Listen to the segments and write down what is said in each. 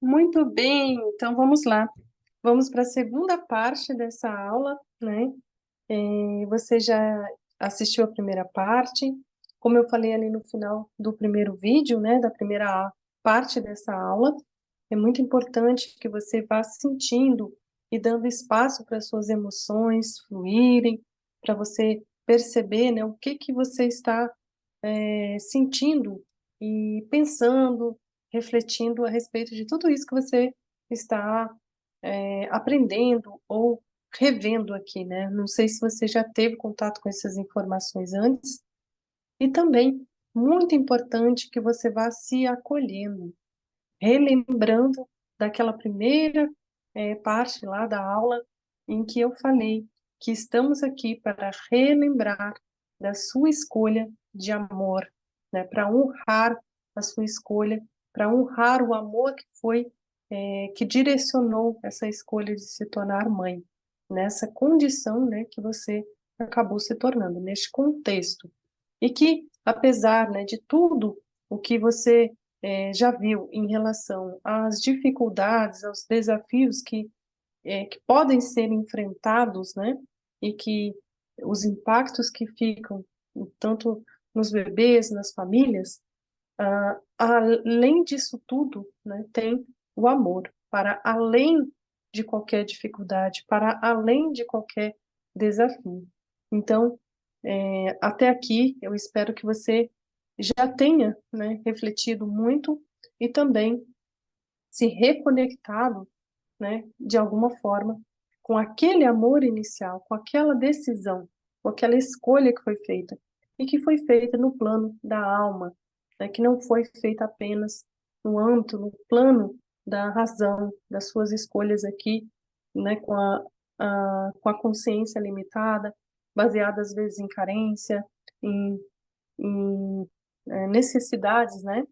Muito bem, então vamos lá. Vamos para a segunda parte dessa aula, né? Você já assistiu a primeira parte. Como eu falei ali no final do primeiro vídeo, né, da primeira parte dessa aula, é muito importante que você vá sentindo e dando espaço para suas emoções fluírem, para você perceber, né, o que que você está sentindo e pensando, refletindo a respeito de tudo isso que você está aprendendo ou revendo aqui, né? Não sei se você já teve contato com essas informações antes. E também, muito importante que você vá se acolhendo, relembrando daquela primeira parte lá da aula em que eu falei que estamos aqui para relembrar da sua escolha de amor, né, para honrar a sua escolha, para honrar o amor que foi, que direcionou essa escolha de se tornar mãe, nessa condição, né, que você acabou se tornando, neste contexto. E que, apesar, né, de tudo o que você já viu em relação às dificuldades, aos desafios que podem ser enfrentados, né? E que os impactos que ficam tanto nos bebês, nas famílias, além disso tudo, né, tem o amor para além de qualquer dificuldade, para além de qualquer desafio. Então, até aqui, eu espero que você já tenha, né, refletido muito e também se reconectado, né, de alguma forma, com aquele amor inicial, com aquela decisão, com aquela escolha que foi feita, e que foi feita no plano da alma, né, que não foi feita apenas no âmbito, no plano da razão, das suas escolhas aqui, né, com a consciência limitada, baseada às vezes em carência, em, em necessidades, né,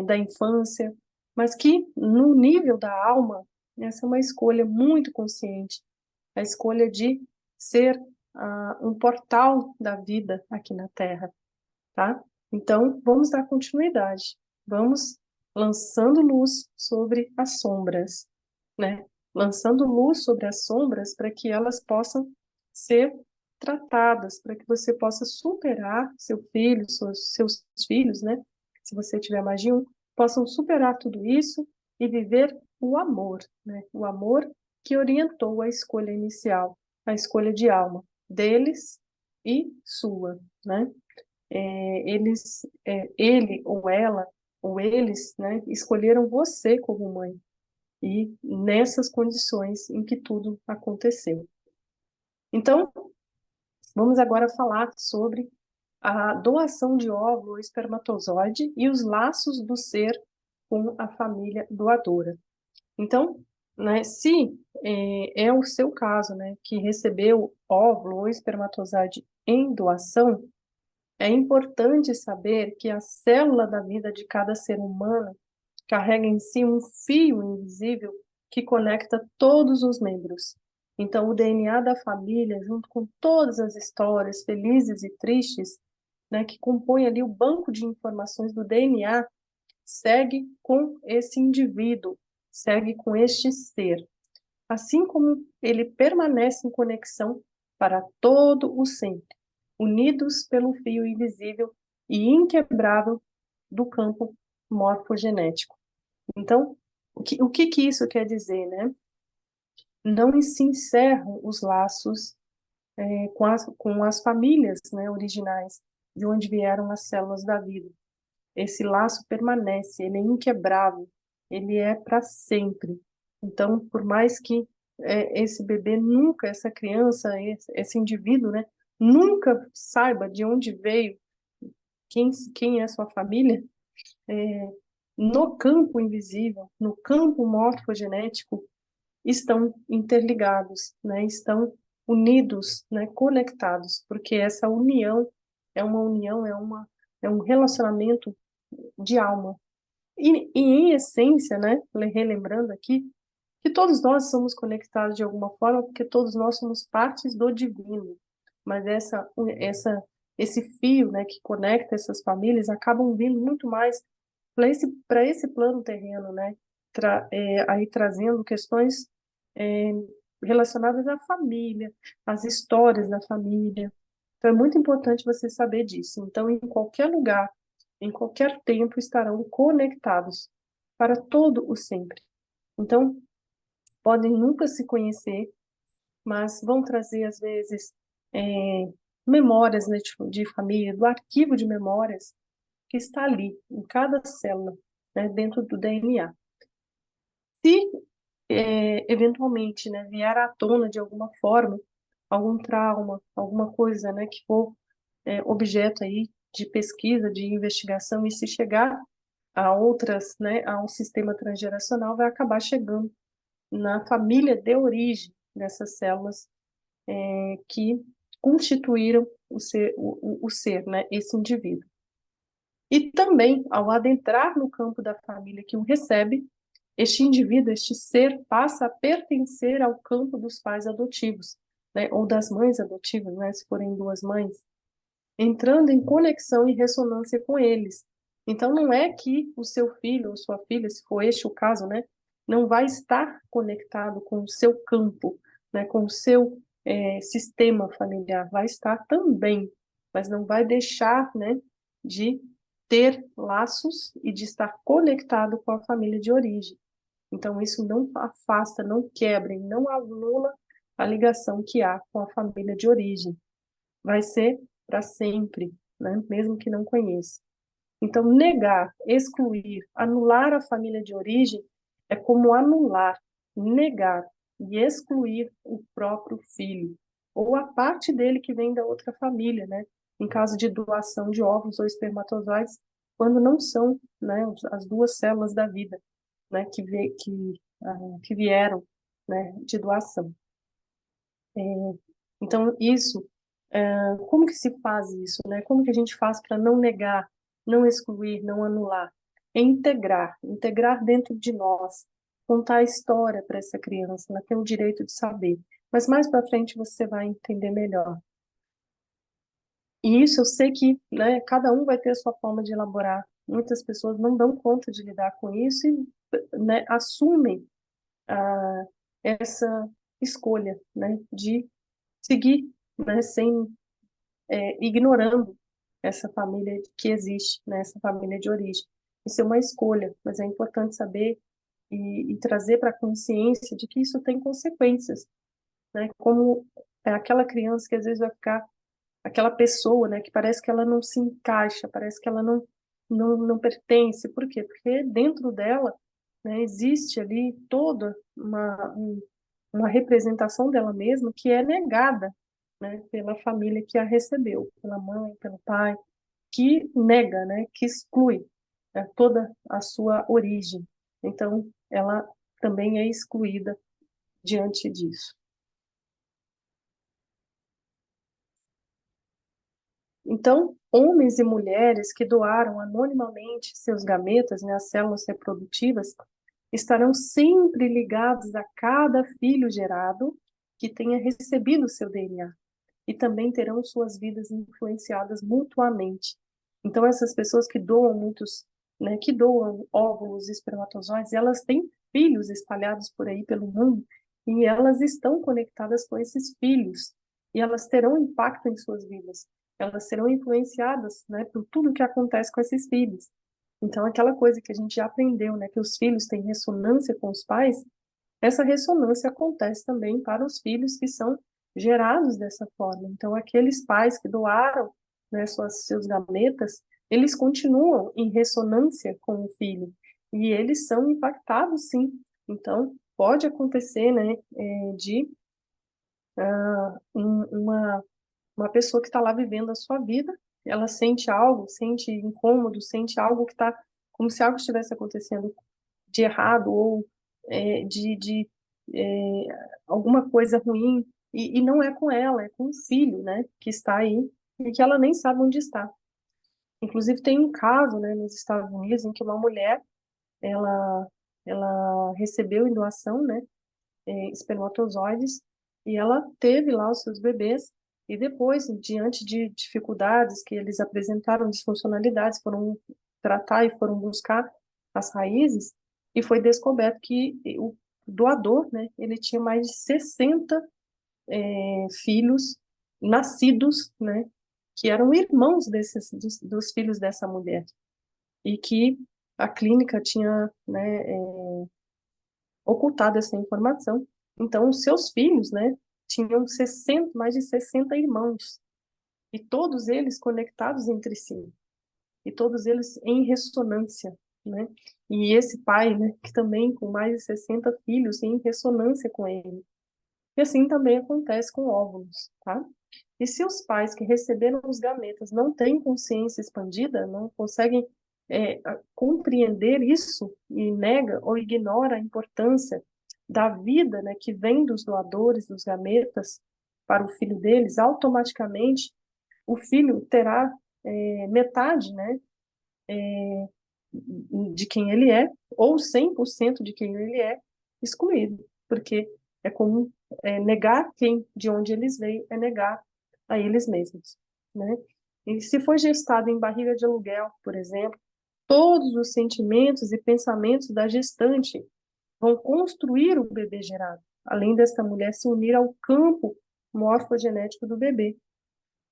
da infância, mas que no nível da alma, essa é uma escolha muito consciente, a escolha de ser um portal da vida aqui na Terra, tá? Então, vamos dar continuidade, vamos lançando luz sobre as sombras, né? Lançando luz sobre as sombras para que elas possam ser tratadas, para que você possa superar seu filho, seus filhos, né? Se você tiver mais de um, possam superar tudo isso e viver o amor, né? O amor que orientou a escolha inicial, a escolha de alma deles e sua, né? Ele ou ela ou eles, né, escolheram você como mãe e nessas condições em que tudo aconteceu. Então, vamos agora falar sobre a doação de óvulo ou espermatozoide e os laços do ser com a família doadora. Então, né, se é o seu caso, né, que recebeu óvulo ou espermatozoide em doação, é importante saber que a célula da vida de cada ser humano carrega em si um fio invisível que conecta todos os membros. Então, o DNA da família, junto com todas as histórias felizes e tristes, né, que compõem ali o banco de informações do DNA, segue com esse indivíduo, segue com este ser. Assim como ele permanece em conexão para todo o sempre, unidos pelo fio invisível e inquebrável do campo morfogenético. Então, o que isso quer dizer, né? Não se encerram os laços com as famílias, né, originais, de onde vieram as células da vida. Esse laço permanece, ele é inquebrável, ele é para sempre. Então, por mais que esse bebê nunca, essa criança, esse indivíduo, né, nunca saiba de onde veio, quem é sua família, é, no campo invisível, no campo morfogenético, estão interligados, né? Estão unidos, né? Conectados, porque essa união, é um relacionamento de alma. E em essência, né? Relembrando aqui, que todos nós somos conectados de alguma forma, porque todos nós somos partes do divino. Mas esse fio, né, que conecta essas famílias acabam vindo muito mais para esse plano terreno, né? aí trazendo questões é, relacionadas à família, às histórias da família. Então, é muito importante você saber disso. Então, em qualquer lugar, em qualquer tempo, estarão conectados para todo o sempre. Então, podem nunca se conhecer, mas vão trazer, às vezes, memórias, né, de família, do arquivo de memórias que está ali, em cada célula, né, dentro do DNA. Se, eventualmente, né, vier à tona de alguma forma, algum trauma, alguma coisa, né, que for objeto aí de pesquisa, de investigação, e se chegar a outras, né, a um sistema transgeracional, vai acabar chegando na família de origem dessas células que constituíram o ser, né, esse indivíduo. E também, ao adentrar no campo da família que o recebe, este indivíduo, este ser, passa a pertencer ao campo dos pais adotivos, né, ou das mães adotivas, né, se forem duas mães, entrando em conexão e ressonância com eles. Então, não é que o seu filho ou sua filha, se for este o caso, né, não vai estar conectado com o seu campo, né, com o seu sistema familiar, vai estar também, mas não vai deixar, né, de ter laços e de estar conectado com a família de origem. Então, isso não afasta, não quebra, não anula a ligação que há com a família de origem. Vai ser para sempre, né? Mesmo que não conheça. Então, negar, excluir, anular a família de origem é como anular, negar e excluir o próprio filho, ou a parte dele que vem da outra família, né? Em caso de doação de óvulos ou espermatozoides, quando não são, né, as duas células da vida, né, que vieram, né, de doação. Então, isso, como que se faz isso, né? Como que a gente faz para não negar, não excluir, não anular? É integrar dentro de nós, contar a história para essa criança, ela tem o direito de saber. Mas mais para frente você vai entender melhor. E isso eu sei que, né, cada um vai ter a sua forma de elaborar. Muitas pessoas não dão conta de lidar com isso e, né, assumem essa escolha, né, de seguir, né, sem ignorando essa família que existe, né, essa família de origem. Isso é uma escolha, mas é importante saber e trazer para a consciência de que isso tem consequências, né? Como é aquela criança que às vezes vai ficar, aquela pessoa, né, que parece que ela não se encaixa, parece que ela não pertence. Por quê? Porque dentro dela, né, existe ali toda uma representação dela mesma que é negada, né, pela família que a recebeu, pela mãe, pelo pai, que nega, né, que exclui toda a sua origem. Então, ela também é excluída diante disso. Então, homens e mulheres que doaram anonimamente seus gametas, né, as células reprodutivas, estarão sempre ligados a cada filho gerado que tenha recebido o seu DNA e também terão suas vidas influenciadas mutuamente. Então, essas pessoas que doam muitos, né, que doam óvulos e espermatozoides, elas têm filhos espalhados por aí pelo mundo e elas estão conectadas com esses filhos e elas terão impacto em suas vidas. Elas serão influenciadas, né, por tudo que acontece com esses filhos. Então, aquela coisa que a gente já aprendeu, né, que os filhos têm ressonância com os pais, essa ressonância acontece também para os filhos que são gerados dessa forma. Então, aqueles pais que doaram, né, seus gametas, eles continuam em ressonância com o filho e eles são impactados, sim. Então, pode acontecer, né, de uma pessoa que está lá vivendo a sua vida, ela sente algo, sente incômodo, sente algo que está como se algo estivesse acontecendo de errado ou de alguma coisa ruim, e não é com ela, é com o filho, né, que está aí e que ela nem sabe onde está. Inclusive tem um caso, né, nos Estados Unidos em que uma mulher, ela, ela recebeu em doação, né, espermatozoides e ela teve lá os seus bebês e depois, diante de dificuldades que eles apresentaram, disfuncionalidades, foram tratar e foram buscar as raízes, e foi descoberto que o doador, né, ele tinha mais de 60 filhos nascidos, né, que eram irmãos dos filhos dessa mulher, e que a clínica tinha, né, ocultado essa informação. Então, os seus filhos, né, tinham 60, mais de 60 irmãos, e todos eles conectados entre si, e todos eles em ressonância, né? E esse pai, né, que também com mais de 60 filhos em ressonância com ele. E assim também acontece com óvulos, tá? E se os pais que receberam os gametas não têm consciência expandida, não conseguem compreender isso e nega ou ignora a importância da vida, né, que vem dos doadores dos gametas para o filho deles, automaticamente o filho terá metade, né, de quem ele é, ou 100% de quem ele é, excluído, porque é como negar quem, de onde eles veem, é negar a eles mesmos, né? E se foi gestado em barriga de aluguel, por exemplo, todos os sentimentos e pensamentos da gestante vão construir o bebê gerado, além desta mulher se unir ao campo morfogenético do bebê,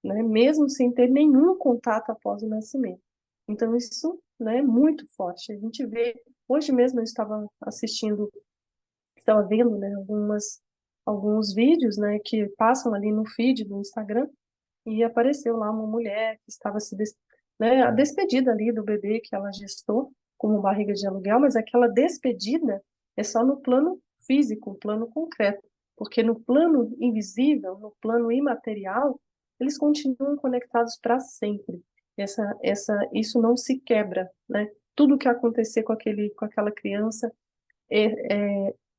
né, mesmo sem ter nenhum contato após o nascimento. Então, isso, né, é muito forte. A gente vê, hoje mesmo eu estava vendo, né, alguns vídeos, né, que passam ali no feed do Instagram, e apareceu lá uma mulher que estava né, a despedida ali do bebê que ela gestou como barriga de aluguel, mas aquela despedida é só no plano físico, no plano concreto, porque no plano invisível, no plano imaterial, eles continuam conectados para sempre. Isso não se quebra, né? Tudo que acontecer com aquela criança,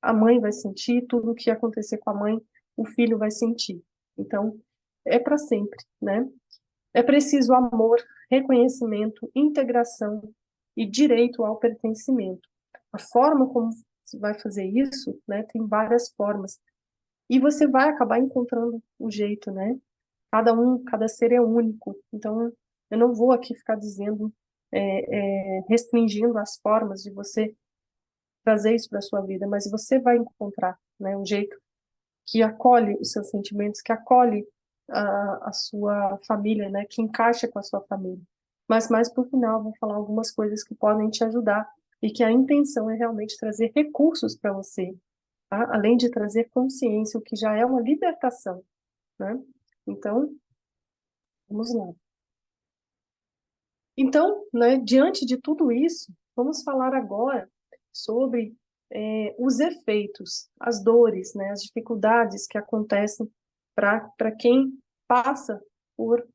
a mãe vai sentir, tudo que acontecer com a mãe, o filho vai sentir. Então, é para sempre, né? É preciso amor, reconhecimento, integração e direito ao pertencimento. A forma como você vai fazer isso, né, tem várias formas. E você vai acabar encontrando o jeito, né? Cada ser é único. Então, eu não vou aqui ficar dizendo, restringindo as formas de você trazer isso para a sua vida, mas você vai encontrar, né, um jeito que acolhe os seus sentimentos, que acolhe a sua família, né, que encaixa com a sua família. Mas mais por final, vou falar algumas coisas que podem te ajudar e que a intenção é realmente trazer recursos para você, tá? Além de trazer consciência, o que já é uma libertação, né? Então, vamos lá. Então, né, diante de tudo isso, vamos falar agora sobre os efeitos, as dores, né, as dificuldades que acontecem para quem passa por,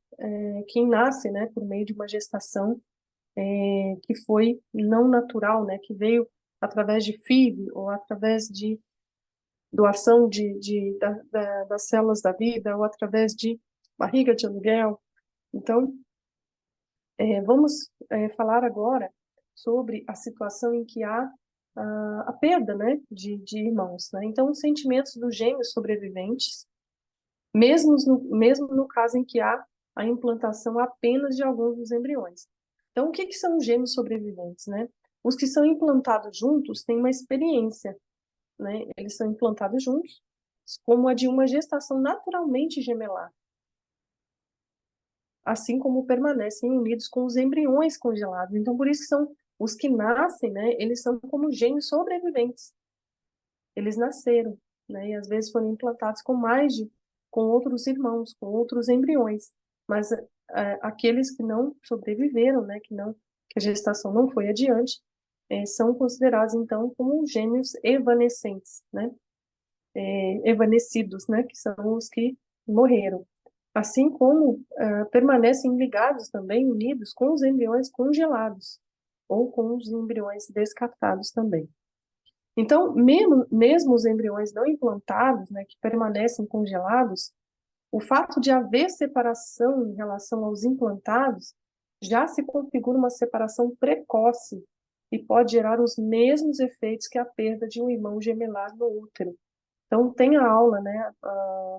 quem nasce, né, por meio de uma gestação que foi não natural, né, que veio através de FIV ou através de doação das células da vida ou através de barriga de aluguel. Então, vamos falar agora sobre a situação em que há a perda, né, de irmãos, né? Então, os sentimentos dos gêmeos sobreviventes, mesmo no caso em que há a implantação apenas de alguns dos embriões. Então, o que são os gêmeos sobreviventes, né? Os que são implantados juntos têm uma experiência, né? Eles são implantados juntos, como a de uma gestação naturalmente gemelar, assim como permanecem unidos com os embriões congelados. Então, por isso são os que nascem, né? Eles são como gêmeos sobreviventes. Eles nasceram, né? E às vezes foram implantados com outros irmãos, com outros embriões. Mas aqueles que não sobreviveram, né? Que a gestação não foi adiante, são considerados então como gêmeos evanescentes, né? Evanecidos, né? Que são os que morreram. Assim como permanecem ligados também, unidos com os embriões congelados, ou com os embriões descartados também. Então, mesmo os embriões não implantados, né, que permanecem congelados, o fato de haver separação em relação aos implantados já se configura uma separação precoce e pode gerar os mesmos efeitos que a perda de um irmão gemelar no útero. Então, tem a aula, né,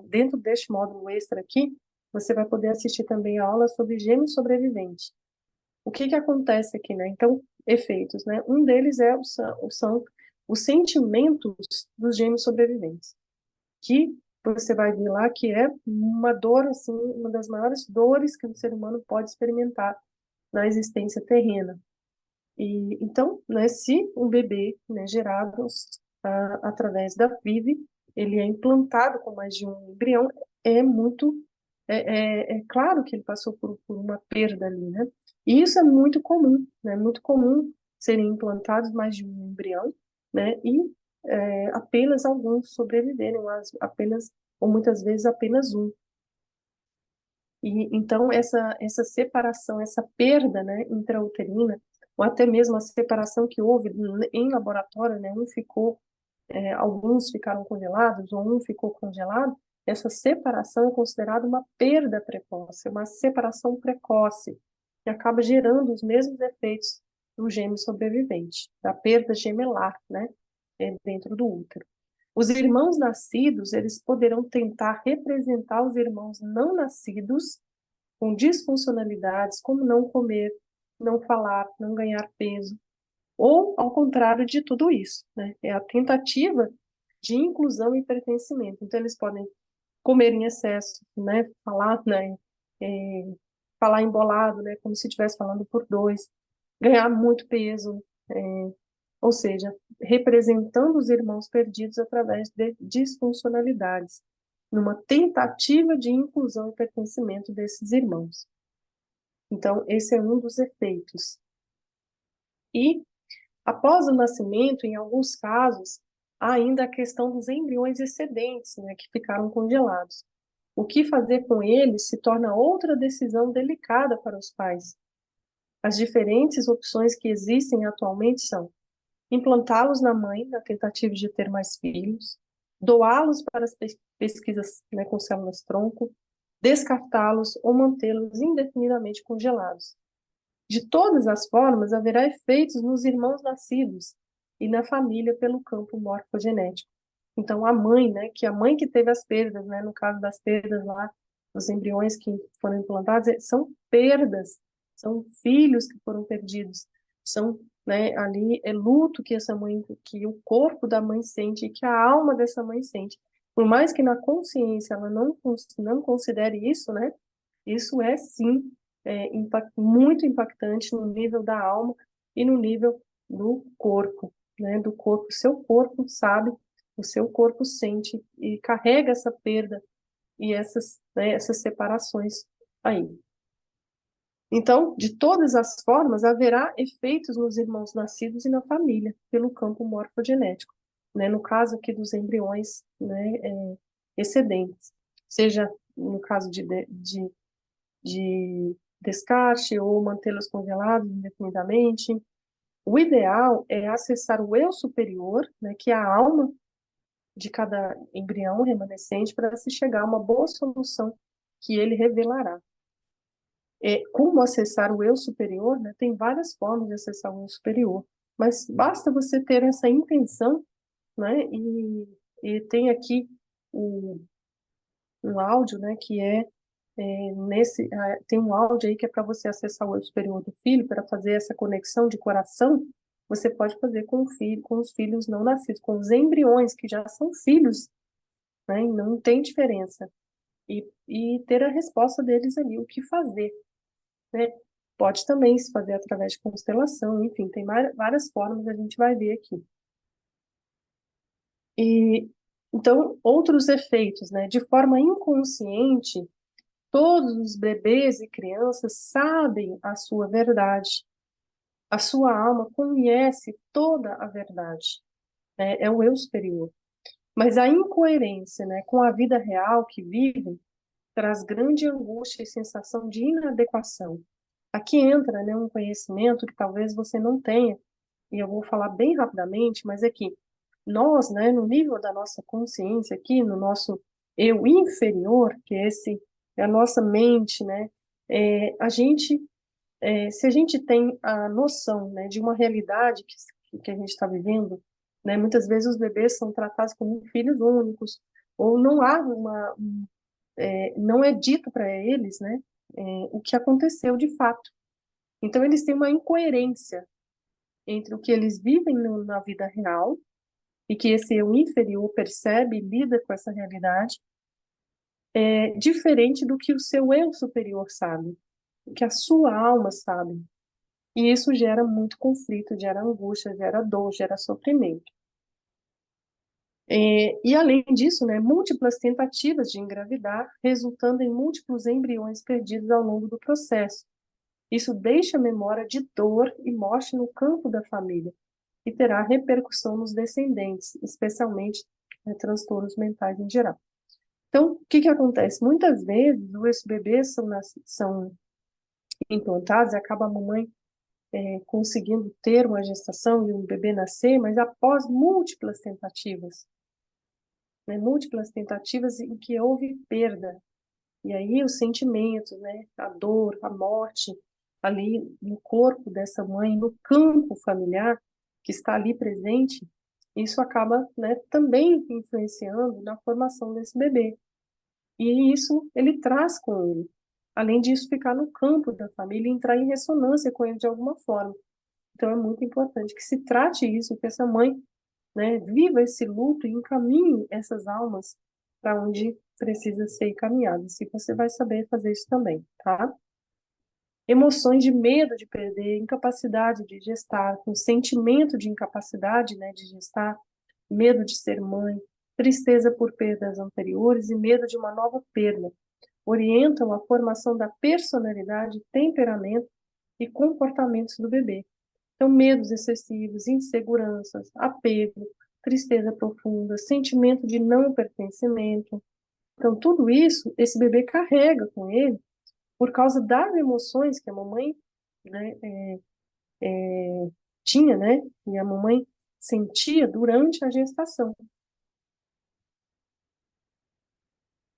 dentro deste módulo extra aqui, você vai poder assistir também a aula sobre gêmeo sobrevivente. O que acontece aqui, né? Então, efeitos, né? Um deles são os sentimentos dos gêmeos sobreviventes, que você vai ver lá que é uma dor, assim, uma das maiores dores que o ser humano pode experimentar na existência terrena. E então, né, se um bebê, né, gerado através da FIV, ele é implantado com mais de um embrião, é muito é claro que ele passou por uma perda ali, né? E isso é muito comum, né? Muito comum serem implantados mais de um embrião, né? E apenas alguns sobreviverem, apenas ou muitas vezes apenas um. E então essa separação, essa perda, né, intrauterina, ou até mesmo a separação que houve em laboratório, né, alguns ficaram congelados ou um ficou congelado, essa separação é considerada uma perda precoce, uma separação precoce, que acaba gerando os mesmos efeitos do gêmeo sobrevivente, da perda gemelar, né, dentro do útero. Os irmãos nascidos, eles poderão tentar representar os irmãos não nascidos com disfuncionalidades, como não comer, não falar, não ganhar peso, ou ao contrário de tudo isso, né? É a tentativa de inclusão e pertencimento. Então, eles podem comer em excesso, né? Falar, né? Falar embolado, né? Como se estivesse falando por dois, ganhar muito peso, ou seja, representando os irmãos perdidos através de disfuncionalidades, numa tentativa de inclusão e pertencimento desses irmãos. Então, esse é um dos efeitos. E, após o nascimento, em alguns casos, há ainda a questão dos embriões excedentes, né, que ficaram congelados. O que fazer com eles se torna outra decisão delicada para os pais. As diferentes opções que existem atualmente são implantá-los na mãe, na tentativa de ter mais filhos, doá-los para as pesquisas, né, com células-tronco, descartá-los ou mantê-los indefinidamente congelados. De todas as formas, haverá efeitos nos irmãos nascidos e na família pelo campo morfogenético. Então, a mãe, né, que a mãe que teve as perdas, né, no caso das perdas lá, dos embriões que foram implantados, são perdas, são filhos que foram perdidos, são, né, ali é luto que essa mãe, que o corpo da mãe sente, que a alma dessa mãe sente. Por mais que na consciência ela não considere isso, né, isso é sim muito impactante no nível da alma e no nível do corpo, né? Do corpo. O seu corpo sabe, o seu corpo sente e carrega essa perda e essas separações aí. Então, de todas as formas, haverá efeitos nos irmãos nascidos e na família, pelo campo morfogenético, né? No caso aqui dos embriões, né, excedentes, seja no caso de descarte ou mantê-los congelados indefinidamente. O ideal é acessar o eu superior, né, que é a alma de cada embrião remanescente, para se chegar a uma boa solução que ele revelará. Como acessar o eu superior, né, tem várias formas de acessar o eu superior, mas basta você ter essa intenção, né, e tem aqui um áudio, né, que tem um áudio aí que é para você acessar o eu superior do filho, para fazer essa conexão de coração, você pode fazer com o filho, com os filhos não nascidos, com os embriões que já são filhos, né, e não tem diferença. E ter a resposta deles ali, o que fazer, né? Pode também se fazer através de constelação, enfim, tem várias formas, a gente vai ver aqui. E, então, outros efeitos, né? De forma inconsciente, todos os bebês e crianças sabem a sua verdade. A sua alma conhece toda a verdade, né? É o eu superior. Mas a incoerência, né, com a vida real que vivem traz grande angústia e sensação de inadequação. Aqui entra, né, um conhecimento que talvez você não tenha, e eu vou falar bem rapidamente, mas é que nós, né, no nível da nossa consciência aqui, no nosso eu inferior, que é a nossa mente, né, se a gente tem a noção, né, de uma realidade que a gente está vivendo, né, muitas vezes os bebês são tratados como filhos únicos, ou não há não é dito para eles, né, o que aconteceu de fato. Então eles têm uma incoerência, entre o que eles vivem na vida real, e que esse eu inferior percebe e lida com essa realidade, é diferente do que o seu eu superior sabe, o que a sua alma sabe. E isso gera muito conflito, gera angústia, gera dor, gera sofrimento. E além disso, né, múltiplas tentativas de engravidar, resultando em múltiplos embriões perdidos ao longo do processo. Isso deixa a memória de dor e morte no campo da família e terá repercussão nos descendentes, especialmente, né, transtornos mentais em geral. Então, o que acontece? Muitas vezes, os bebês são implantados e acaba a mamãe conseguindo ter uma gestação e um bebê nascer, mas após múltiplas tentativas, né, múltiplas tentativas em que houve perda. E aí os sentimentos, né, a dor, a morte, ali no corpo dessa mãe, no campo familiar, que está ali presente, isso acaba, né, também influenciando na formação desse bebê. E isso ele traz com ele. Além disso, ficar no campo da família e entrar em ressonância com ele de alguma forma. Então, é muito importante que se trate isso, que essa mãe, né, viva esse luto e encaminhe essas almas para onde precisa ser encaminhado. Se você vai saber fazer isso também, tá? Emoções de medo de perder, incapacidade de gestar, com sentimento de incapacidade, né, de gestar, medo de ser mãe, tristeza por perdas anteriores e medo de uma nova perda, orientam a formação da personalidade, temperamento e comportamentos do bebê. Então, medos excessivos, inseguranças, apego, tristeza profunda, sentimento de não pertencimento. Então, tudo isso, esse bebê carrega com ele por causa das emoções que a mamãe, né, tinha, né, e a mamãe sentia durante a gestação.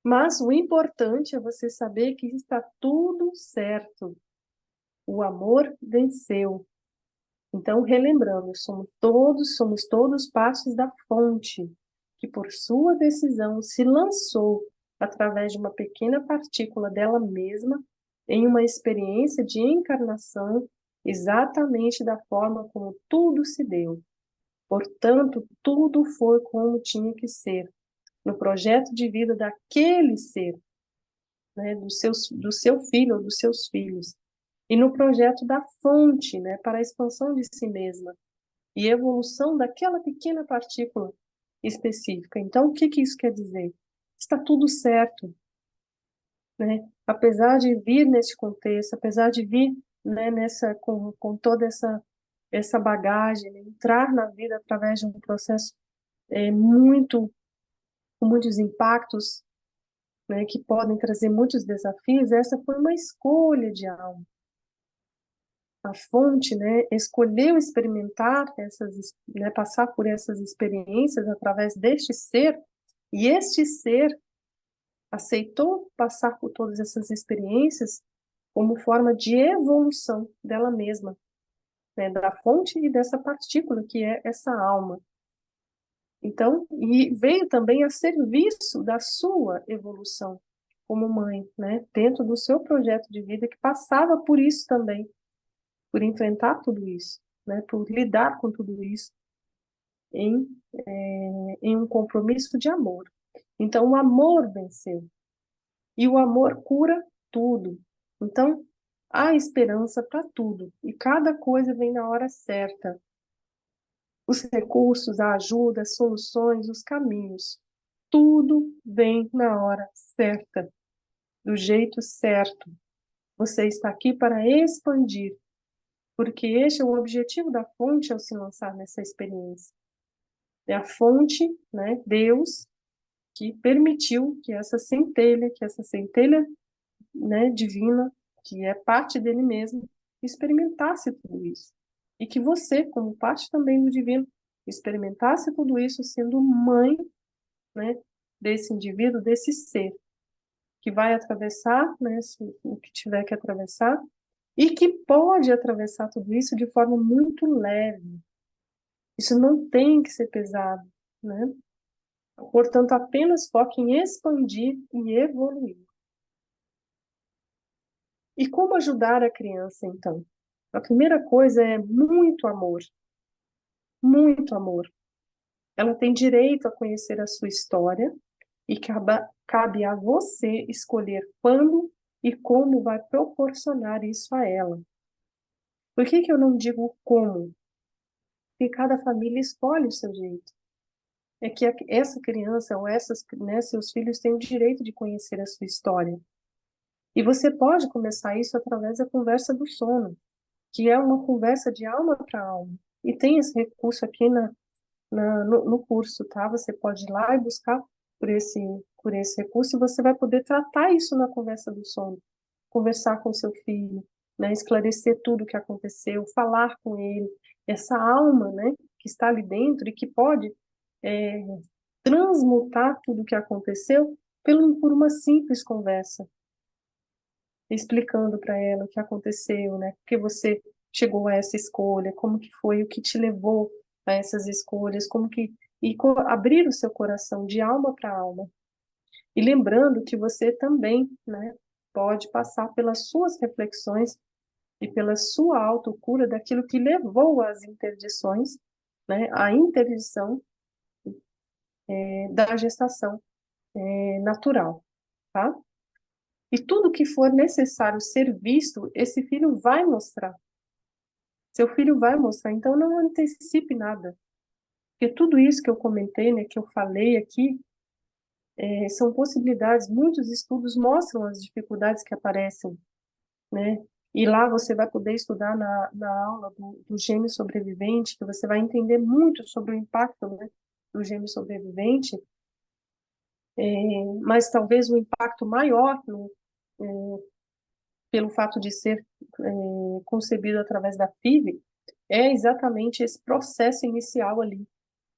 Mas o importante é você saber que está tudo certo. O amor venceu. Então, relembrando, somos todos partes da fonte, que por sua decisão se lançou através de uma pequena partícula dela mesma em uma experiência de encarnação exatamente da forma como tudo se deu. Portanto, tudo foi como tinha que ser, no projeto de vida daquele ser, né, do seu filho ou dos seus filhos, e no projeto da fonte, né, para a expansão de si mesma e evolução daquela pequena partícula específica. Então, o que isso quer dizer? Está tudo certo, né? Apesar de vir nesse contexto, apesar de vir, né, com toda essa bagagem, né, entrar na vida através de um processo com muitos impactos, né, que podem trazer muitos desafios, essa foi uma escolha de alma. A fonte, né, escolheu experimentar né, passar por essas experiências através deste ser, e este ser aceitou passar por todas essas experiências como forma de evolução dela mesma, né, da fonte e dessa partícula que é essa alma. Então, e veio também a serviço da sua evolução como mãe, né, dentro do seu projeto de vida que passava por isso também, por enfrentar tudo isso, né, por lidar com tudo isso em, em um compromisso de amor. Então, o amor venceu. E o amor cura tudo. Então, há esperança para tudo. E cada coisa vem na hora certa. Os recursos, a ajuda, as soluções, os caminhos. Tudo vem na hora certa, do jeito certo. Você está aqui para expandir, porque este é o objetivo da fonte ao se lançar nessa experiência. É a fonte, né, Deus, que permitiu que essa centelha, né, divina, que é parte dele mesmo, experimentasse tudo isso. E que você, como parte também do divino, experimentasse tudo isso sendo mãe, né, desse indivíduo, desse ser, que vai atravessar, né, o que tiver que atravessar, e que pode atravessar tudo isso de forma muito leve. Isso não tem que ser pesado, né? Portanto, apenas foque em expandir e evoluir. E como ajudar a criança, então? A primeira coisa é muito amor, muito amor. Ela tem direito a conhecer a sua história e cabe a você escolher quando e como vai proporcionar isso a ela. Por que que eu não digo como? Porque cada família escolhe o seu jeito. É que essa criança ou essas, né, seus filhos têm o direito de conhecer a sua história. E você pode começar isso através da conversa do sono, que é uma conversa de alma para alma. E tem esse recurso aqui no curso, tá? Você pode ir lá e buscar por esse recurso e você vai poder tratar isso na conversa do sono. Conversar com seu filho, né? Esclarecer tudo o que aconteceu, falar com ele. Essa alma, né? Que está ali dentro e que pode é, transmutar tudo o que aconteceu por uma simples conversa, explicando para ela o que aconteceu, né? Porque você chegou a essa escolha, como que foi, o que te levou a essas escolhas, como que abrir o seu coração de alma para alma. E lembrando que você também, né, pode passar pelas suas reflexões e pela sua autocura daquilo que levou às interdições, né, à interdição da gestação natural, tá? E tudo que for necessário ser visto, esse filho vai mostrar. Seu filho vai mostrar, então não antecipe nada. Porque tudo isso que eu comentei, né, que eu falei aqui, são possibilidades. Muitos estudos mostram as dificuldades que aparecem, né? E lá você vai poder estudar na aula do gêmeo sobrevivente, que você vai entender muito sobre o impacto, né, do gêmeo sobrevivente, mas talvez o impacto maior pelo fato de ser concebido através da FIV é exatamente esse processo inicial ali,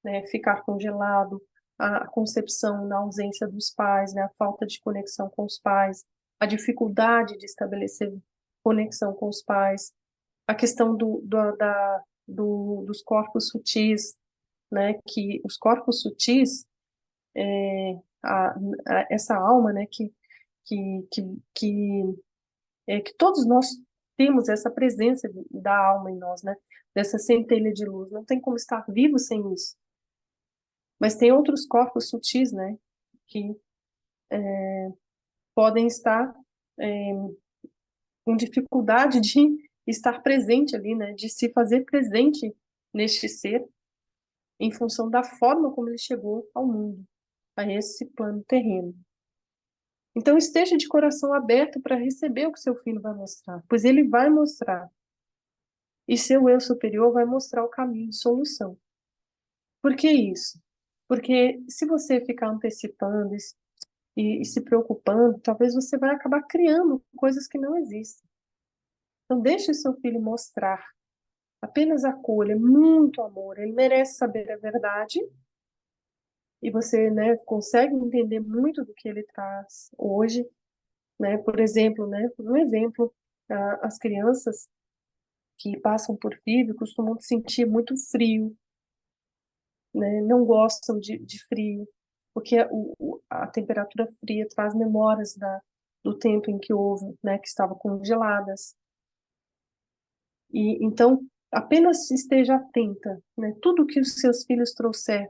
né, ficar congelado, a concepção na ausência dos pais, né, a falta de conexão com os pais, a dificuldade de estabelecer conexão com os pais, a questão dos corpos sutis, né, que os corpos sutis, a, essa alma, né, que, que, que, que todos nós temos essa presença da alma em nós, né, dessa centelha de luz, não tem como estar vivo sem isso. Mas tem outros corpos sutis, né, que podem estar com dificuldade de estar presente ali, né, de se fazer presente neste ser em função da forma como ele chegou ao mundo, a esse plano terreno. Então esteja de coração aberto para receber o que seu filho vai mostrar, pois ele vai mostrar. E seu eu superior vai mostrar o caminho de solução. Por que isso? Porque se você ficar antecipando e se preocupando, talvez você vai acabar criando coisas que não existem. Então, deixe seu filho mostrar. Apenas acolha, muito amor. Ele merece saber a verdade e você, né, consegue entender muito do que ele traz hoje, né? Por exemplo, né, um exemplo, as crianças que passam por FIV costumam sentir muito frio, né? Não gostam de frio, porque a temperatura fria traz memórias do tempo em que houve, né, que estavam congeladas. E então, apenas esteja atenta, né? Tudo que os seus filhos trouxerem,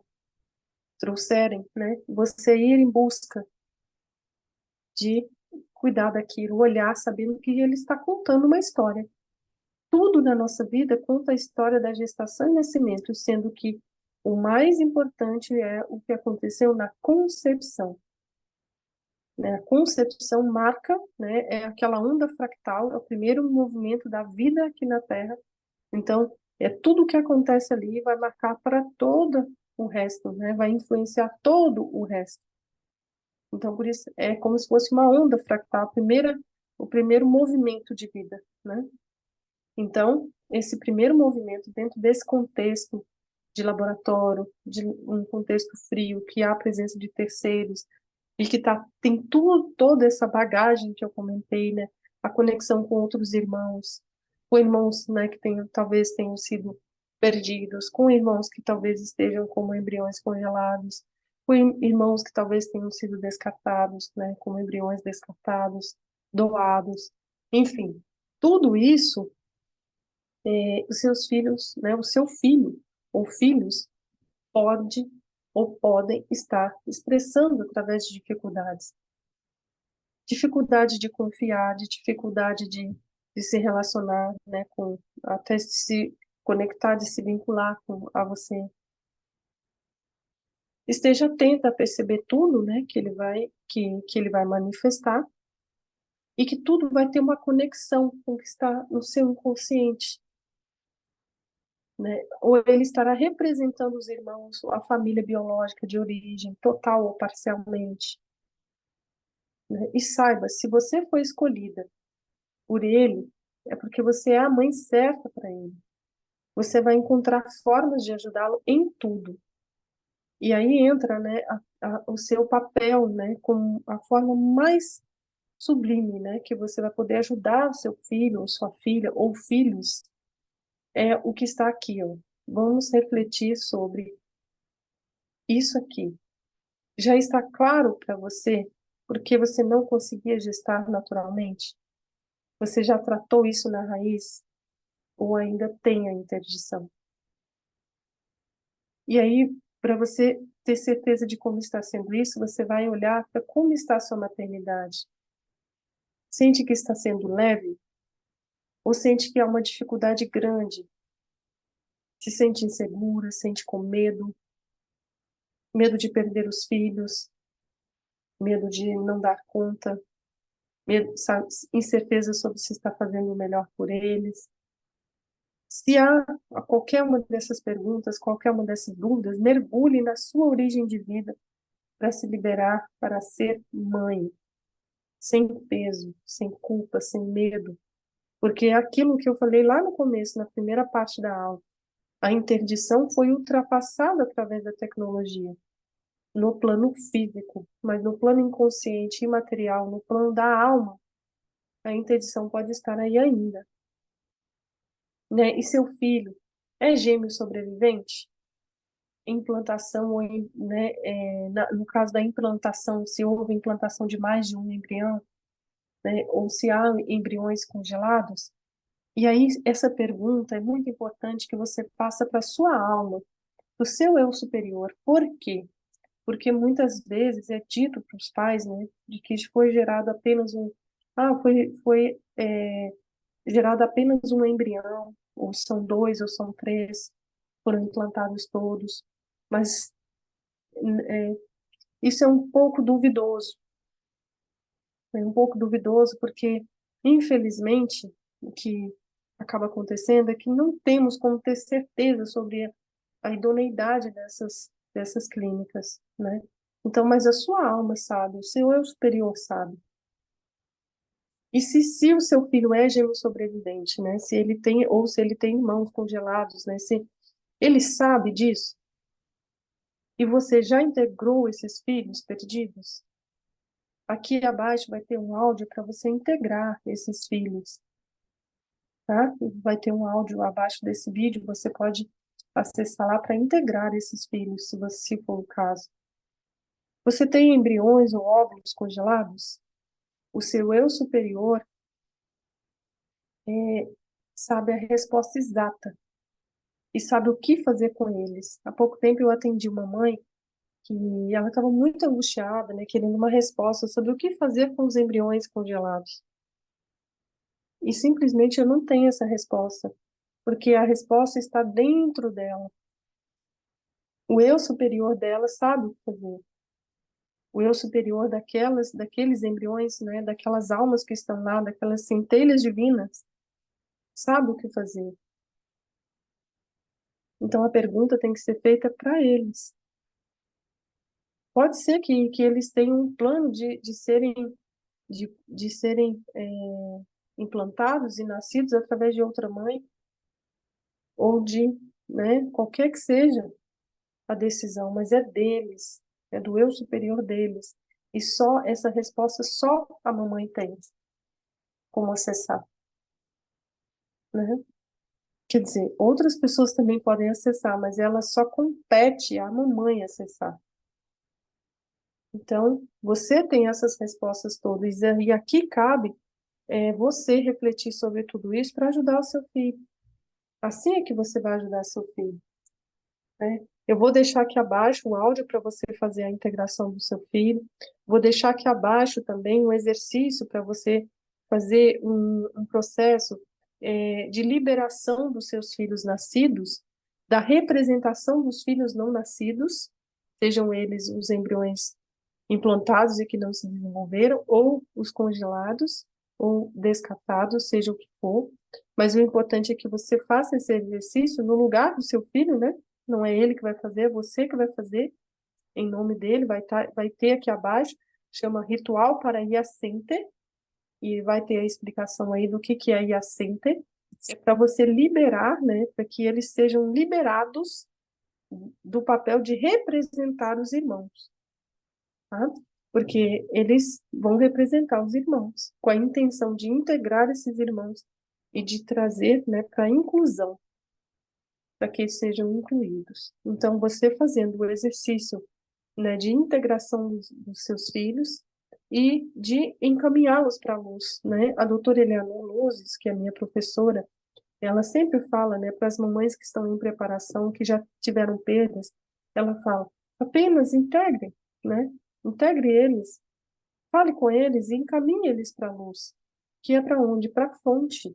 né? Você ir em busca de cuidar daquilo, olhar sabendo que ele está contando uma história. Tudo na nossa vida conta a história da gestação e nascimento, sendo que o mais importante é o que aconteceu na concepção. Né? A concepção marca, né, é aquela onda fractal, é o primeiro movimento da vida aqui na Terra. Então, é tudo o que acontece ali vai marcar para todo o resto, né? Vai influenciar todo o resto. Então, por isso, é como se fosse uma onda fractal, o primeiro movimento de vida, né? Então, esse primeiro movimento, dentro desse contexto de laboratório, de um contexto frio, que há a presença de terceiros, e que tem toda essa bagagem que eu comentei, né? A conexão com outros irmãos, com irmãos, né, que talvez tenham sido perdidos, com irmãos que talvez estejam como embriões congelados, com irmãos que talvez tenham sido descartados, né, como embriões descartados, doados, enfim, tudo isso os seus filhos, né, o seu filho ou filhos pode ou podem estar expressando através de dificuldades. Dificuldade de confiar, de dificuldade de se relacionar, né, até de se conectar, de se vincular a você. Esteja atenta a perceber tudo, né, que ele vai manifestar e que tudo vai ter uma conexão com o que está no seu inconsciente, né? Ou ele estará representando os irmãos, a família biológica de origem, total ou parcialmente, né? E saiba, se você foi escolhida por ele, é porque você é a mãe certa para ele. Você vai encontrar formas de ajudá-lo em tudo. E aí entra, né, o seu papel, né, como a forma mais sublime, né, que você vai poder ajudar o seu filho, ou sua filha, ou filhos, é o que está aqui, ó. Vamos refletir sobre isso aqui. Já está claro para você porque você não conseguia gestar naturalmente? Você já tratou isso na raiz? Ou ainda tem a interdição? E aí, para você ter certeza de como está sendo isso, você vai olhar para como está a sua maternidade. Sente que está sendo leve? Ou sente que há uma dificuldade grande? Se sente insegura, sente com medo? Medo de perder os filhos? Medo de não dar conta? Medo, sabe, incerteza sobre se está fazendo o melhor por eles? Se há qualquer uma dessas perguntas, qualquer uma dessas dúvidas, mergulhe na sua origem de vida para se liberar para ser mãe, sem peso, sem culpa, sem medo. Porque é aquilo que eu falei lá no começo, na primeira parte da aula, a interdição foi ultrapassada através da tecnologia, no plano físico, mas no plano inconsciente, imaterial, no plano da alma, a interdição pode estar aí ainda, né? E seu filho é gêmeo sobrevivente? Implantação, ou né, no caso da implantação, se houve implantação de mais de um embrião, né, ou se há embriões congelados. E aí essa pergunta é muito importante que você faça para a sua alma, para o seu eu superior. Por quê? Porque muitas vezes é dito para os pais, né, de que foi gerado apenas foi gerado apenas um embrião, ou são dois, ou são três, foram implantados todos. Mas é, isso é um pouco duvidoso. É um pouco duvidoso porque, infelizmente, o que acaba acontecendo é que não temos como ter certeza sobre a idoneidade dessas clínicas, né? Então, mas a sua alma sabe, o seu eu superior sabe. E se o seu filho é gêmeo sobrevivente, né? Se ele tem, ou se ele tem irmãos congelados, né? Se ele sabe disso, e você já integrou esses filhos perdidos, aqui abaixo vai ter um áudio para você integrar esses filhos, tá? Vai ter um áudio abaixo desse vídeo, você pode acessar lá para integrar esses filhos, se for o caso. Você tem embriões ou óvulos congelados? O seu eu superior sabe a resposta exata e sabe o que fazer com eles. Há pouco tempo eu atendi uma mãe que ela estava muito angustiada, né, querendo uma resposta sobre o que fazer com os embriões congelados. E simplesmente eu não tenho essa resposta, porque a resposta está dentro dela. O eu superior dela sabe o que fazer. O eu superior daqueles embriões, né, daquelas almas que estão lá, daquelas centelhas divinas, sabe o que fazer. Então a pergunta tem que ser feita para eles. Pode ser que eles tenham um plano de serem implantados e nascidos através de outra mãe, ou de, né, qualquer que seja a decisão, mas é deles, é do eu superior deles. E só essa resposta só a mamãe tem como acessar, né? Quer dizer, outras pessoas também podem acessar, mas ela só compete à mamãe acessar. Então, você tem essas respostas todas, e aqui cabe você refletir sobre tudo isso para ajudar o seu filho. Assim é que você vai ajudar seu filho, né? Eu vou deixar aqui abaixo o áudio para você fazer a integração do seu filho. Vou deixar aqui abaixo também um exercício para você fazer um processo de liberação dos seus filhos nascidos, da representação dos filhos não nascidos, sejam eles os embriões implantados e que não se desenvolveram, ou os congelados, ou descatados, seja o que for. Mas o importante é que você faça esse exercício no lugar do seu filho, né? Não é ele que vai fazer, é você que vai fazer, em nome dele, vai ter aqui abaixo, chama Ritual para Iacente, e vai ter a explicação aí do que é Iacente, é para você liberar, né, para que eles sejam liberados do papel de representar os irmãos, tá? Porque eles vão representar os irmãos, com a intenção de integrar esses irmãos e de trazer, né, para a inclusão, para que eles sejam incluídos. Então, você fazendo o exercício, né, de integração dos seus filhos e de encaminhá-los para a luz, né? A doutora Eleanor Luzes, que é minha professora, ela sempre fala, né, para as mamães que estão em preparação, que já tiveram perdas, ela fala, apenas integre, né? Integre eles, fale com eles e encaminhe eles para a luz, que é para onde? Para a fonte,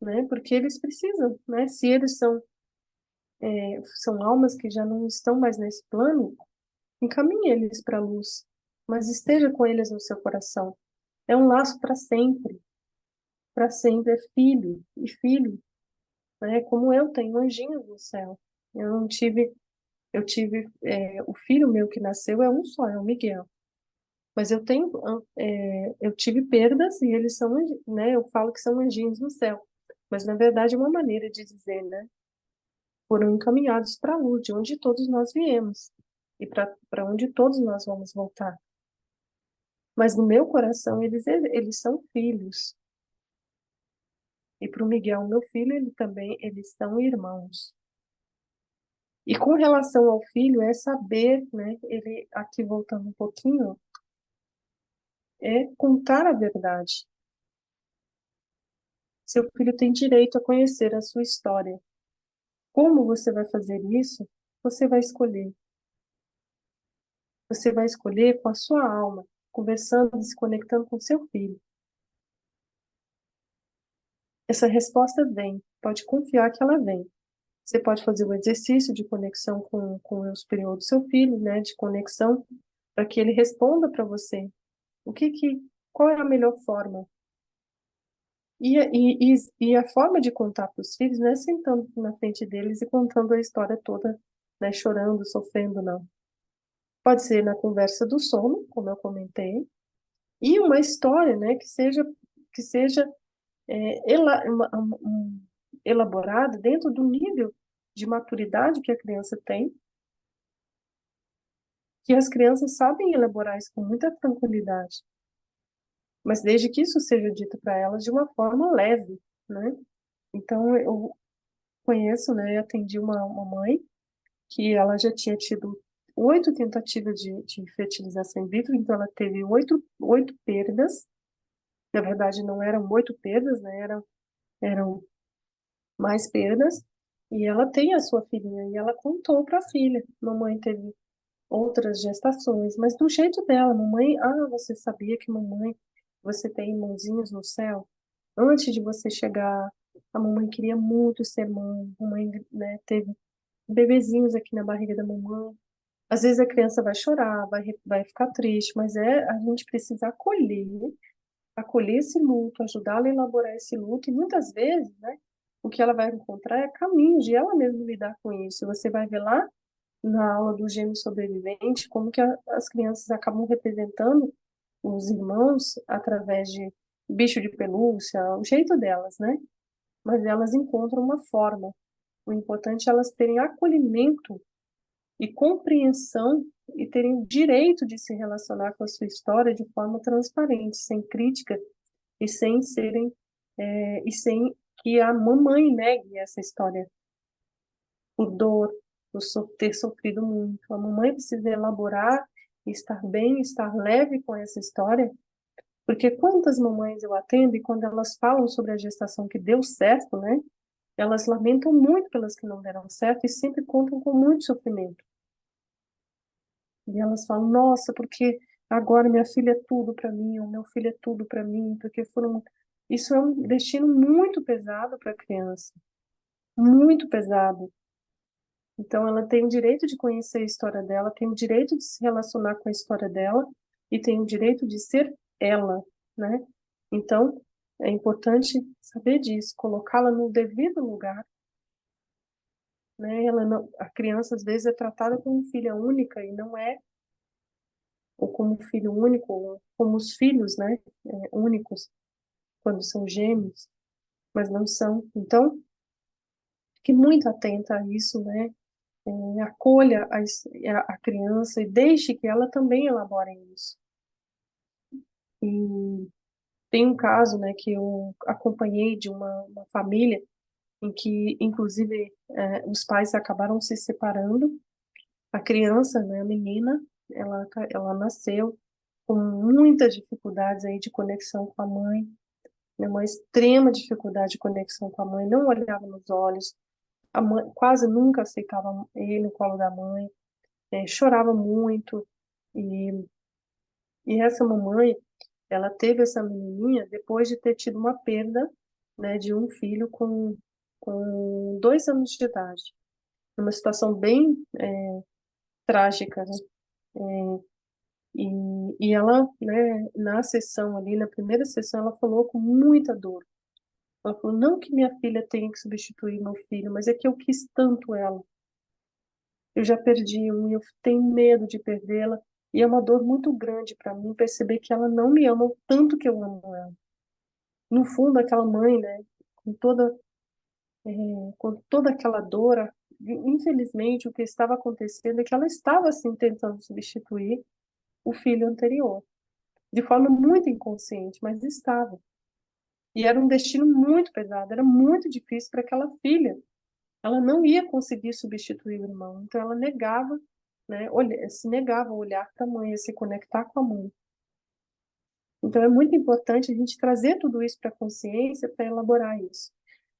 né? Porque eles precisam, né? Se eles são almas que já não estão mais nesse plano, encaminhe eles para a luz, mas esteja com eles no seu coração. É um laço para sempre é filho e filho, né? Como eu tenho anjinhos no céu. Eu não tive, eu tive, o filho meu que nasceu é um só, é o Miguel. Mas eu tive perdas e eles são, né? Eu falo que são anjinhos no céu. Mas na verdade é uma maneira de dizer, né? Foram encaminhados para a luz, de onde todos nós viemos e para onde todos nós vamos voltar. Mas no meu coração eles são filhos. E para o Miguel, meu filho, eles são irmãos. E com relação ao filho, é saber, né? Ele, aqui voltando um pouquinho, é contar a verdade. Seu filho tem direito a conhecer a sua história. Como você vai fazer isso? Você vai escolher. Você vai escolher com a sua alma, conversando, se conectando com seu filho. Essa resposta vem, pode confiar que ela vem. Você pode fazer o exercício de conexão com o eu superior do seu filho, né, de conexão, para que ele responda para você qual é a melhor forma. E a forma de contar para os filhos não é sentando na frente deles e contando a história toda, né, chorando, sofrendo, não. Pode ser na conversa do sono, como eu comentei, e uma história, né, que seja elaborada dentro do nível de maturidade que a criança tem, que as crianças sabem elaborar isso com muita tranquilidade, mas desde que isso seja dito para elas de uma forma leve, né? Então, eu conheço, né, atendi uma mãe que ela já tinha tido 8 tentativas de fertilização in vitro, então ela teve oito perdas. Na verdade, não eram 8 perdas, né? Eram mais perdas. E ela tem a sua filhinha e ela contou para a filha. Mamãe teve outras gestações, mas do jeito dela, mamãe, você sabia que mamãe, você tem irmãozinhos no céu? Antes de você chegar, a mamãe queria muito ser mãe, mamãe, né, teve bebezinhos aqui na barriga da mamãe. Às vezes a criança vai chorar, vai ficar triste, mas a gente precisa acolher esse luto, ajudá-la a elaborar esse luto, e muitas vezes, né, o que ela vai encontrar é caminhos de ela mesma lidar com isso. Você vai ver lá na aula do gêmeo sobrevivente como que as crianças acabam representando os irmãos através de bicho de pelúcia, o jeito delas, né? Mas elas encontram uma forma. O importante é elas terem acolhimento e compreensão e terem o direito de se relacionar com a sua história de forma transparente, sem crítica e sem serem e sem que a mamãe negue essa história por dor, ter sofrido muito. A mamãe precisa elaborar e estar bem, estar leve com essa história, porque quantas mamães eu atendo e quando elas falam sobre a gestação que deu certo, né? elas lamentam muito pelas que não deram certo e sempre contam com muito sofrimento. E elas falam, nossa, porque agora minha filha é tudo para mim, o meu filho é tudo para mim, porque foram... Isso é um destino muito pesado para a criança, muito pesado. Então, ela tem o direito de conhecer a história dela, tem o direito de se relacionar com a história dela e tem o direito de ser ela, né? Então, é importante saber disso, colocá-la no devido lugar, né? Ela não, a criança às vezes é tratada como filha única e não é, ou como filho único, ou como os filhos, né? Únicos quando são gêmeos, mas não são. Então, fique muito atenta a isso, né? Acolha a criança e deixe que ela também elabore isso. E tem um caso, né, que eu acompanhei de uma família em que, inclusive, os pais acabaram se separando. A criança, né, a menina, ela nasceu com muitas dificuldades aí de conexão com a mãe, né, uma extrema dificuldade de conexão com a mãe, não olhava nos olhos, a mãe quase nunca aceitava ele no colo da mãe, chorava muito, e, e essa mamãe, ela teve essa menininha depois de ter tido uma perda, né, de um filho com 2 anos de idade. Uma situação bem trágica, né? E ela, né, na sessão ali, na primeira sessão, ela falou com muita dor. Ela falou, não que minha filha tenha que substituir meu filho, mas é que eu quis tanto ela. Eu já perdi um e eu tenho medo de perdê-la. E é uma dor muito grande para mim perceber que ela não me ama o tanto que eu amo ela. No fundo, aquela mãe, né, com toda, com toda aquela dor, infelizmente, o que estava acontecendo é que ela estava, assim, tentando substituir o filho anterior, de forma muito inconsciente, mas estava. E era um destino muito pesado, era muito difícil para aquela filha. Ela não ia conseguir substituir o irmão, então ela negava, né, se negava a olhar para a mãe, a se conectar com a mãe. Então é muito importante a gente trazer tudo isso para a consciência para elaborar isso.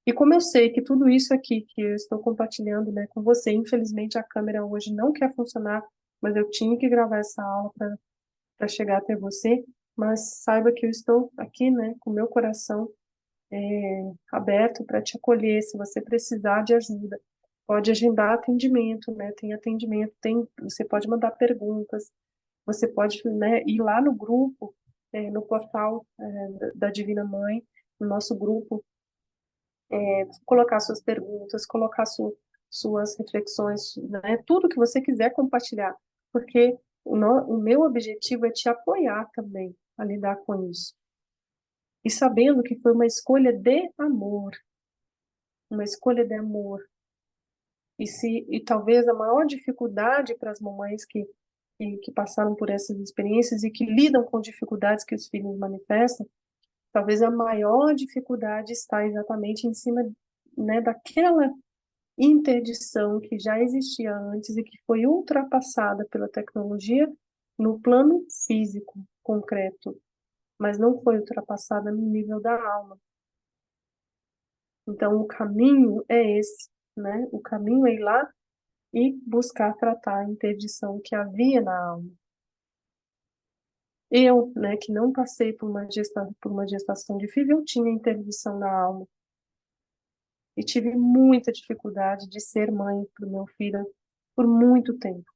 E como eu sei que tudo isso aqui que eu estou compartilhando, né, com você, infelizmente a câmera hoje não quer funcionar, mas eu tinha que gravar essa aula para chegar até você, mas saiba que eu estou aqui, né, com o meu coração aberto para te acolher se você precisar de ajuda. Pode agendar atendimento, né? Tem atendimento, você pode mandar perguntas, você pode, né, ir lá no grupo, no portal da Divina Mãe, no nosso grupo, colocar suas perguntas, colocar suas reflexões, né? Tudo que você quiser compartilhar, porque o meu objetivo é te apoiar também a lidar com isso. E sabendo que foi uma escolha de amor, uma escolha de amor. E talvez a maior dificuldade para as mamães que passaram por essas experiências e que lidam com dificuldades que os filhos manifestam, talvez a maior dificuldade está exatamente em cima, né, daquela interdição que já existia antes e que foi ultrapassada pela tecnologia no plano físico, concreto, mas não foi ultrapassada no nível da alma. Então, o caminho é esse, né? O caminho é ir lá e buscar tratar a interdição que havia na alma. Eu, né, que não passei por uma gestação difícil, eu tinha interdição na alma. E tive muita dificuldade de ser mãe para o meu filho por muito tempo.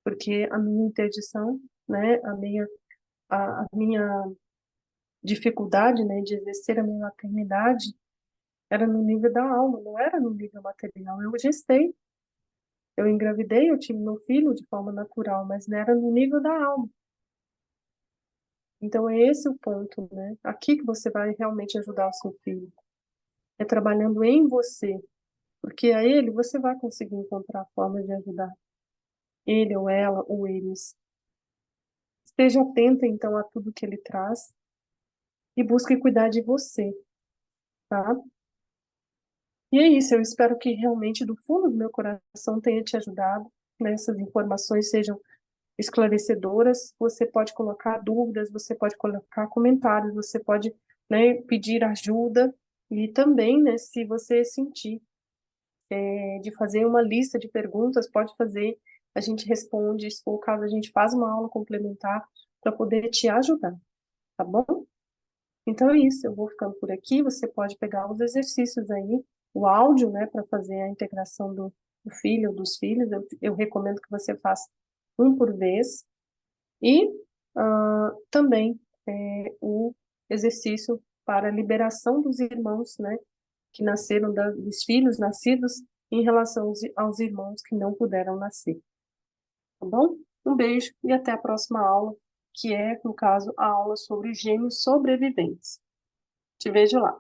Porque a minha interdição, né, a minha dificuldade, né, de exercer a minha maternidade era no nível da alma, não era no nível material. Eu gestei, eu engravidei, eu tive meu filho de forma natural, mas não era no nível da alma. Então, é esse o ponto, né? Aqui que você vai realmente ajudar o seu filho. É trabalhando em você, porque a ele você vai conseguir encontrar a forma de ajudar. Ele ou ela ou eles. Esteja atenta, então, a tudo que ele traz e busque cuidar de você, tá? E é isso, eu espero que realmente do fundo do meu coração tenha te ajudado, né? Essas informações sejam esclarecedoras. Você pode colocar dúvidas, você pode colocar comentários, você pode, né, pedir ajuda. E também, né, se você sentir de fazer uma lista de perguntas, pode fazer, a gente responde, se for o caso, a gente faz uma aula complementar para poder te ajudar, tá bom? Então é isso, eu vou ficando por aqui, você pode pegar os exercícios aí, o áudio, né, para fazer a integração do filho ou dos filhos, eu recomendo que você faça um por vez, e também o exercício para a liberação dos irmãos, né, que nasceram, dos filhos nascidos em relação aos irmãos que não puderam nascer, tá bom? Um beijo e até a próxima aula, que é, no caso, a aula sobre gêmeos sobreviventes. Te vejo lá.